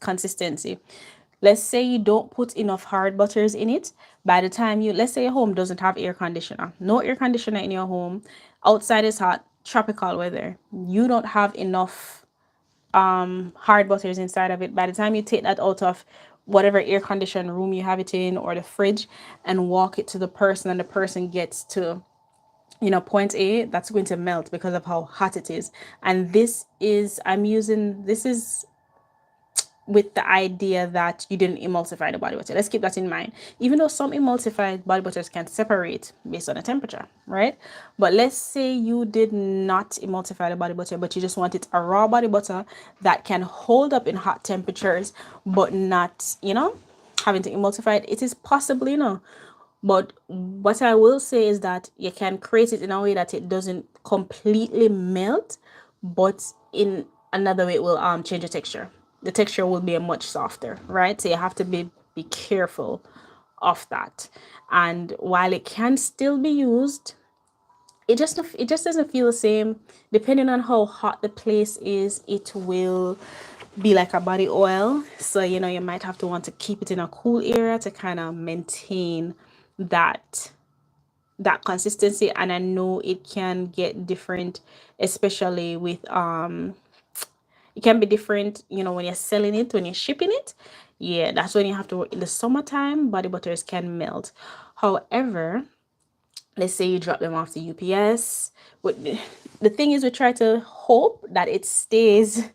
consistency. Let's say you don't put enough hard butters in it. By the time you, let's say your home doesn't have air conditioner, no air conditioner in your home, outside is hot, tropical weather, you don't have enough hard butters inside of it. By the time you take that out of whatever air conditioned room you have it in or the fridge and walk it to the person, and the person gets to point A, that's going to melt because of how hot it is. And this is with the idea that you didn't emulsify the body butter. Let's keep that in mind. Even though some emulsified body butters can separate based on the temperature, right? But let's say you did not emulsify the body butter, but you just wanted a raw body butter that can hold up in hot temperatures, but not, having to emulsify it. It is possible, but what I will say is that you can create it in a way that it doesn't completely melt, but in another way it will change the texture. The texture will be a much softer, right? So you have to be careful of that. And while it can still be used, it just doesn't feel the same. Depending on how hot the place is, it will be like a body oil. So you might have to want to keep it in a cool area to kind of maintain that consistency. And I know it can get different, especially with it can be different, when you're selling it, when you're shipping it. Yeah, that's when you have to work. In the summertime, body butters can melt. However, let's say you drop them off the UPS. But the thing is, we try to hope that it stays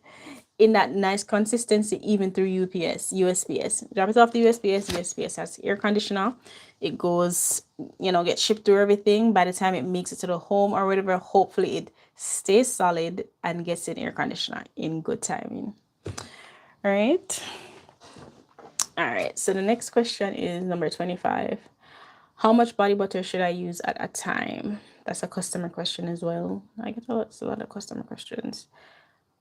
in that nice consistency even through USPS. Drop it off the USPS has air conditioner. It goes, gets shipped through everything. By the time it makes it to the home or whatever, hopefully it stays solid and gets in air conditioner in good timing. All right. All right. So the next question is number 25. How much body butter should I use at a time? That's a customer question as well. I get a lot of customer questions.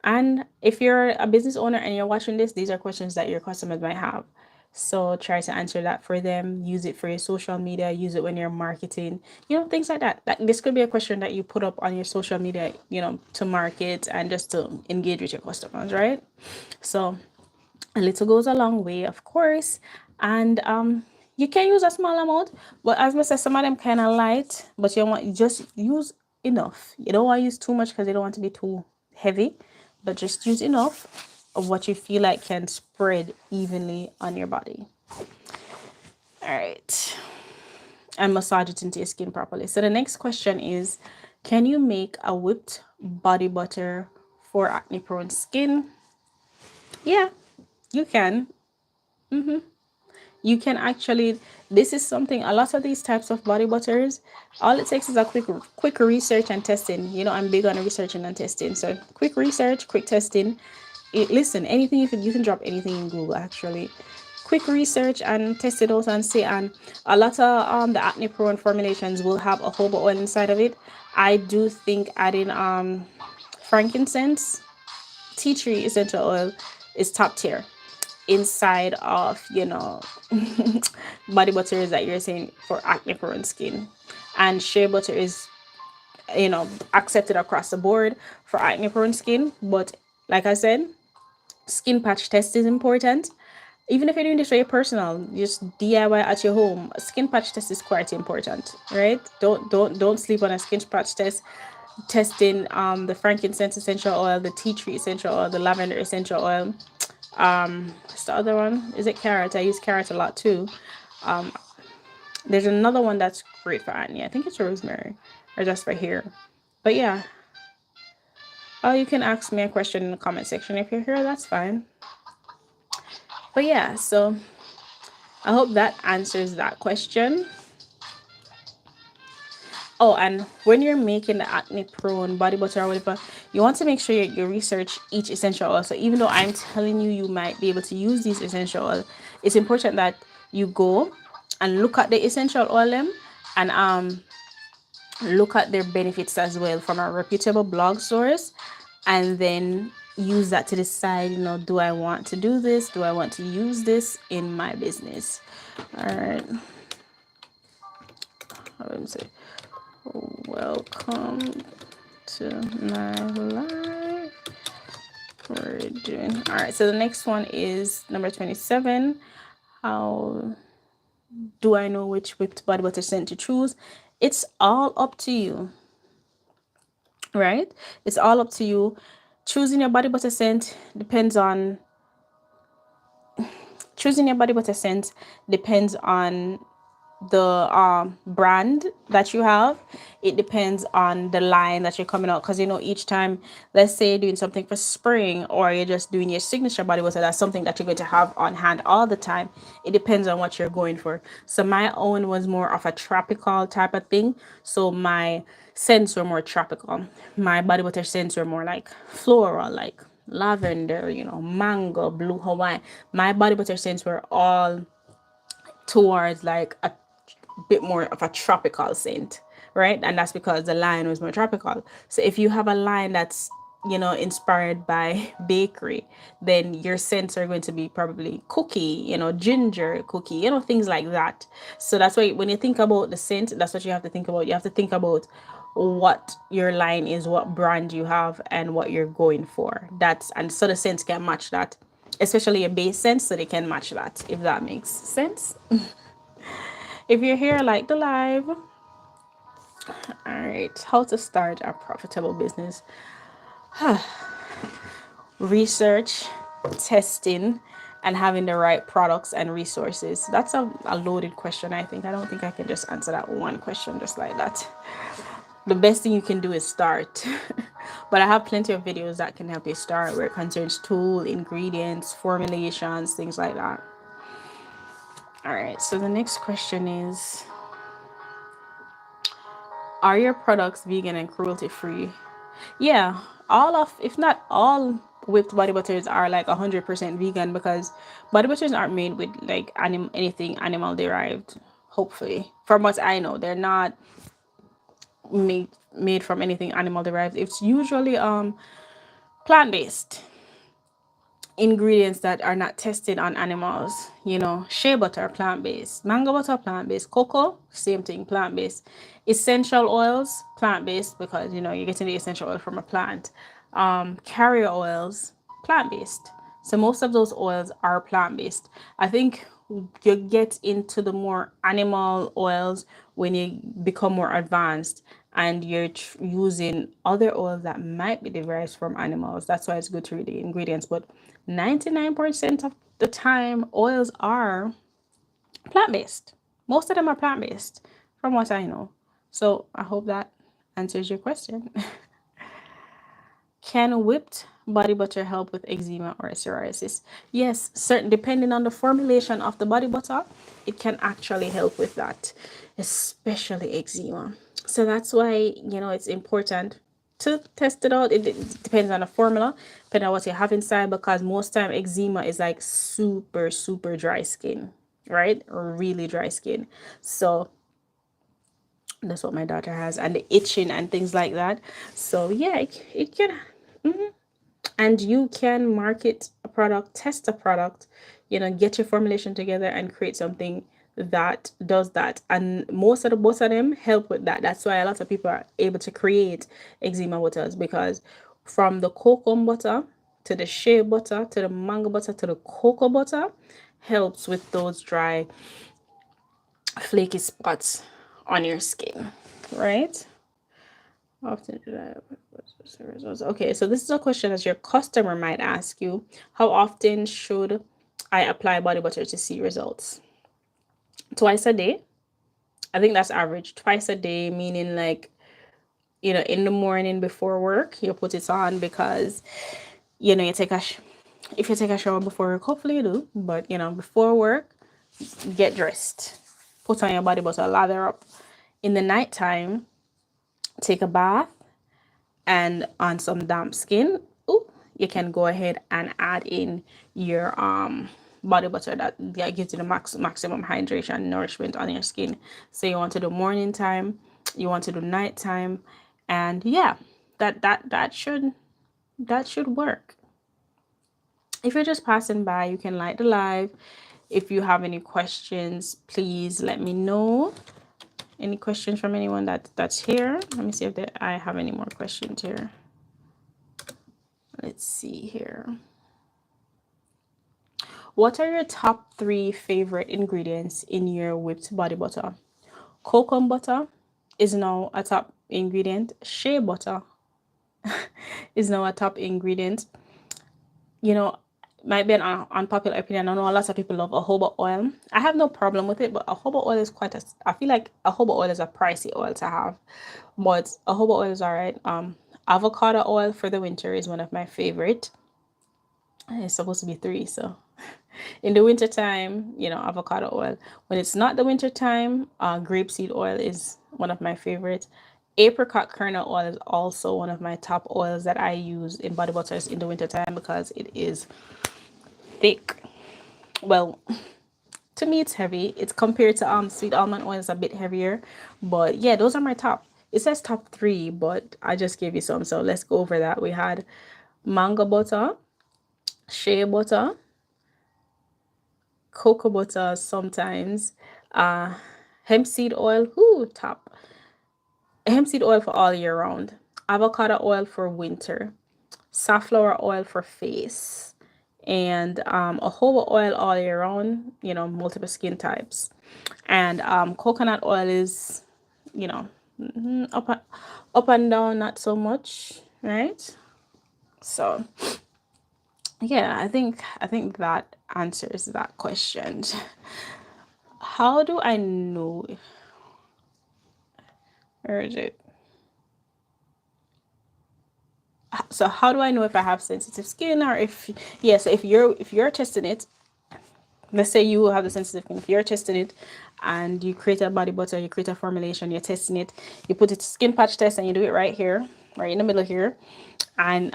And if you're a business owner and you're watching this, these are questions that your customers might have. So try to answer that for them. Use it for your social media. Use it when you're marketing. Things like that. This could be a question that you put up on your social media, to market and just to engage with your customers, right? So a little goes a long way, of course. And you can use a small amount, but as I said, some of them kind of light, but you just use enough. You don't want to use too much because you don't want to be too heavy, but just use enough of what you feel like can spread evenly on your body. All right. And massage it into your skin properly. So the next question is, can you make a whipped body butter for acne prone skin? Yeah, you can. You can actually, this is something, a lot of these types of body butters, all it takes is a quick research and testing. I'm big on researching and testing. So quick research, quick testing. Listen, anything, you can drop anything in Google actually. Quick research and test it out and see. And a lot of the acne prone formulations will have a jojoba oil inside of it. I do think adding frankincense, tea tree essential oil is top tier inside of body butters that you're saying for acne prone skin. And shea butter is accepted across the board for acne prone skin. But like I said, skin patch test is important. Even if you're doing this for your personal, just DIY at your home, a skin patch test is quite important, right? Don't sleep on a skin patch test. Testing the frankincense essential oil, the tea tree essential oil, the lavender essential oil. What's the other one? Is it carrot? I use carrot a lot too. There's another one that's great for acne. I think it's rosemary, or just for hair. But yeah. Oh, you can ask me a question in the comment section if you're here. That's fine. But yeah, so I hope that answers that question. Oh, and when you're making the acne prone body butter or whatever, you want to make sure you research each essential oil. So even though I'm telling you might be able to use these essential oil, it's important that you go and look at the essential oil them and look at their benefits as well from a reputable blog source, and then use that to decide, do I want to do this? Do I want to use this in my business? All right. Let me see. Welcome to my life. we're doing. All right, so the next one is number 27. How do I know which whipped body butter scent to choose? It's all up to you, right? It's all up to you. Choosing your body butter scent depends on choosing your body butter scent depends on the brand that you have. It depends on the line that you're coming out, because you know, each time, let's say you're doing something for spring, or you're just doing your signature body butter, that's something that you're going to have on hand all the time. It depends on what you're going for. So my own was more of a tropical type of thing, so my scents were more tropical. My body butter scents were more like floral, like lavender, you know, mango, blue Hawaii. My body butter scents were all towards like a bit more of a tropical scent, right? And that's because the line was more tropical. So if you have a line that's, you know, inspired by bakery, then your scents are going to be probably cookie, you know, ginger cookie, you know, things like that. So that's why when you think about the scent, that's what you have to think about. You have to think about what your line is, what brand you have, and what you're going for. That's, and so the scents can match that, especially your base scent, so they can match that, if that makes sense. If you're here, like the live. All right, how to start a profitable business. Research, testing, and having the right products and resources. That's a loaded question, I think. I don't think I can just answer that one question just like that. The best thing you can do is start. But I have plenty of videos that can help you start, where it concerns tool, ingredients, formulations, things like that. All right, so the next question is, are your products vegan and cruelty free? Yeah, all of, if not all, whipped body butters are like 100% vegan, because body butters aren't made with like anything animal derived. Hopefully, from what I know, they're not made from anything animal derived. It's usually plant based ingredients that are not tested on animals. You know, shea butter, plant based, mango butter, plant based, cocoa, same thing, plant based, essential oils, plant based, because you know, you're getting the essential oil from a plant. Carrier oils, plant based. So most of those oils are plant based. I think you get into the more animal oils when you become more advanced and you're using other oils that might be derived from animals. That's why it's good to read the ingredients. But 99% of the time, oils are plant-based. Most of them are plant-based, from what I know. So I hope that answers your question. Can whipped body butter help with eczema or psoriasis? Yes, certain, depending on the formulation of the body butter, it can actually help with that, especially eczema. So that's why, you know, it's important to test it out. It depends on the formula, depending on what you have inside, because most time eczema is like super, super dry skin, right? Or really dry skin. So that's what my daughter has, and the itching and things like that. So yeah, it can. And you can market a product, test a product, you know, get your formulation together and create something that does that. And most of them help with that. That's why a lot of people are able to create eczema butters, because from the cocoa butter to the shea butter to the mango butter to the cocoa butter helps with those dry flaky spots on your skin, right? Often did I results? Okay, so this is a question that your customer might ask you. How often should I apply body butter to see results? Twice a day. I think that's average. Twice a day, meaning like, you know, in the morning before work, you put it on, because, you know, if you take a shower before work, hopefully you do, but you know, before work, get dressed, put on your body butter, lather up. In the nighttime, take a bath, and on some damp skin, you can go ahead and add in your body butter that gives you the maximum hydration and nourishment on your skin. So you want to do morning time, you want to do nighttime, and yeah, that should work. If you're just passing by, you can like the live. If you have any questions, please let me know. Any questions from anyone that's here? Let me see if I have any more questions here. Let's see here. What are your top 3 favorite ingredients in your whipped body butter? Cocoa butter is now a top ingredient. Shea butter is now a top ingredient. You know, might be an unpopular opinion. I know a lot of people love jojoba oil. I have no problem with it, but jojoba oil is quite a. I feel like jojoba oil is a pricey oil to have, but jojoba oil is alright. Avocado oil for the winter is one of my favorite. It's supposed to be 3, so in the winter time, avocado oil. When it's not the winter time, grapeseed oil is one of my favorites. Apricot kernel oil is also one of my top oils that I use in body butters in the winter time because it is thick. Well, to me it's heavy. It's compared to sweet almond oil, is a bit heavier. But yeah, those are my top. It says top 3, but I just gave you some. So let's go over that. We had mango butter, shea butter, cocoa butter sometimes, hemp seed oil, top. Hemp seed oil for all year round, avocado oil for winter, safflower oil for face, and jojoba oil all year round, multiple skin types. And coconut oil is, you know, up and down, not so much, right? So yeah, I think that answers that question. How do I know? Where is it? So how do I know if I have sensitive skin, or if yes, if you're testing it, let's say you have the sensitive skin, if you're testing it and you create a body butter, you create a formulation, you're testing it, you put it skin patch test and you do it right here, right in the middle here, and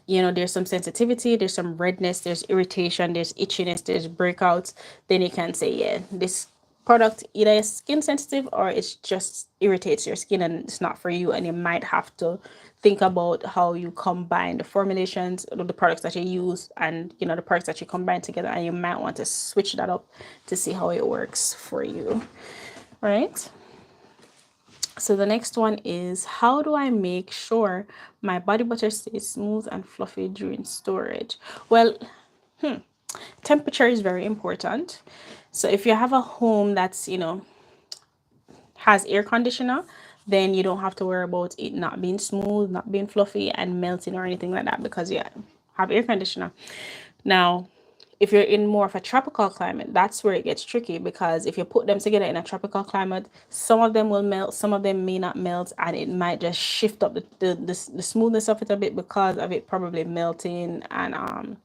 there's some sensitivity, there's some redness, there's irritation, there's itchiness, there's breakouts, then you can say, yeah, this product either is skin sensitive or it just irritates your skin and it's not for you. And you might have to think about how you combine the formulations, the products that you use, and the products that you combine together, and you might want to switch that up to see how it works for you, right? So the next one is, how do I make sure my body butter stays smooth and fluffy during storage? Well, temperature is very important. So if you have a home that's, has air conditioner, then you don't have to worry about it not being smooth, not being fluffy and melting or anything like that, because you have air conditioner. Now, if you're in more of a tropical climate, that's where it gets tricky, because if you put them together in a tropical climate, some of them will melt, some of them may not melt, and it might just shift up the smoothness of it a bit because of it probably melting and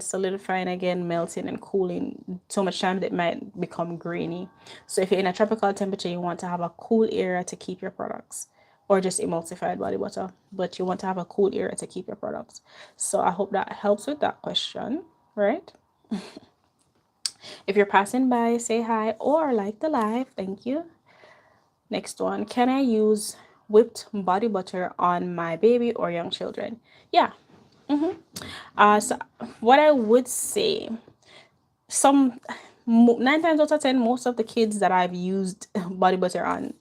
solidifying again, melting and cooling so much time that it might become grainy. So if you're in a tropical temperature, you want to have a cool area to keep your products, or just emulsified body butter, but you want to have a cool area to keep your products. So I hope that helps with that question, right? If you're passing by, say hi or like the live. Thank you. Next one, can I use whipped body butter on my baby or young children? Yeah. So what I would say, some 9 times out of 10, most of the kids that I've used body butter on,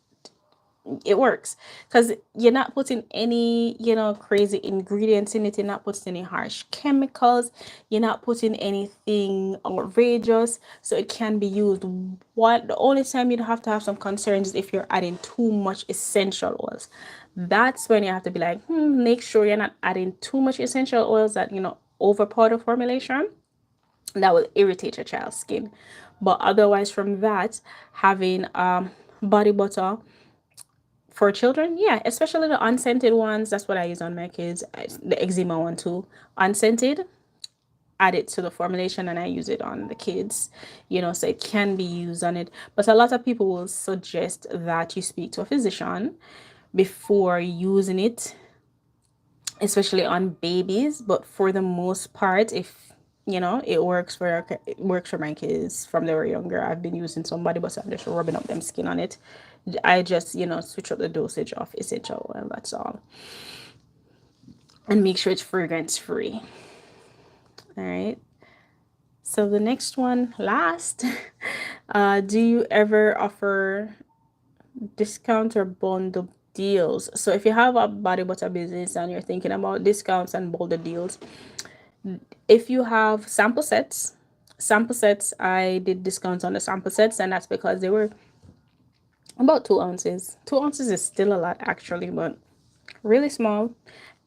it works, because you're not putting any crazy ingredients in it, you're not putting any harsh chemicals, you're not putting anything outrageous, so it can be used. What the only time you'd have to have some concerns is if you're adding too much essential oils. That's when you have to be like, make sure you're not adding too much essential oils that overpower the formulation, that will irritate your child's skin. But otherwise, from that, having body butter for children, yeah, especially the unscented ones, that's what I use on my kids. The eczema one too, unscented, add it to the formulation and I use it on the kids, so it can be used on it. But a lot of people will suggest that you speak to a physician before using it, especially on babies. But for the most part, if it works for my kids from they were younger. I've been using somebody, but I'm just rubbing up them skin on it. I just switch up the dosage of essential oil, that's all, and make sure it's fragrance free. All right, so the next one, last, do you ever offer discount or deals. So if you have a body butter business and you're thinking about discounts and bolder deals, if you have sample sets, I did discounts on the sample sets, and that's because they were about 2 ounces. 2 ounces is still a lot actually, but really small.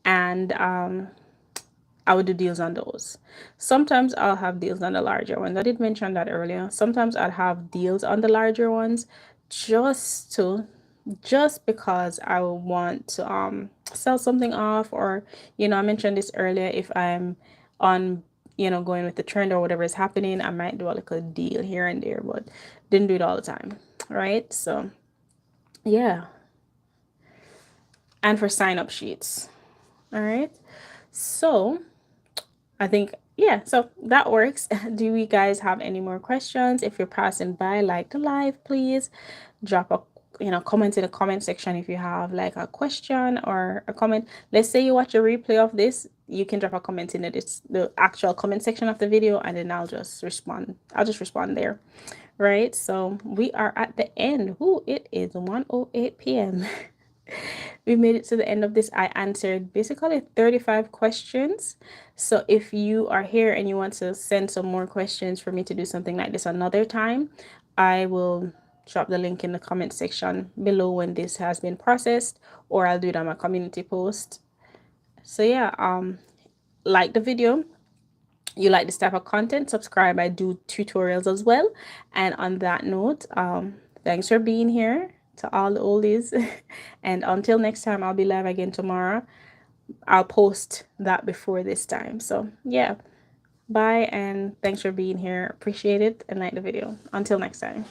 And I would do deals on those. Sometimes I'll have deals on the larger ones. I did mention that earlier. Sometimes I'd have deals on the larger ones just to just because I want to sell something off, or I mentioned this earlier, if I'm on going with the trend or whatever is happening, I might do a little deal here and there, but didn't do it all the time, right? So yeah. And for sign up sheets. All right. So I think, yeah, so that works. Do you guys have any more questions? If you're passing by, like the live, please drop a comment in the comment section if you have like a question or a comment. Let's say you watch a replay of this, you can drop a comment in the actual comment section of the video, and then I'll just respond. There. Right? So we are at the end. Ooh, it is 1:08 p.m. We made it to the end of this. I answered basically 35 questions. So if you are here and you want to send some more questions for me to do something like this another time, I will drop the link in the comment section below when this has been processed, or I'll do it on my community post. So yeah, like the video, you like this type of content, subscribe. I do tutorials as well. And on that note, thanks for being here to all the oldies. And until next time, I'll be live again tomorrow. I'll post that before this time. So yeah, bye, and thanks for being here. Appreciate it, and like the video. Until next time.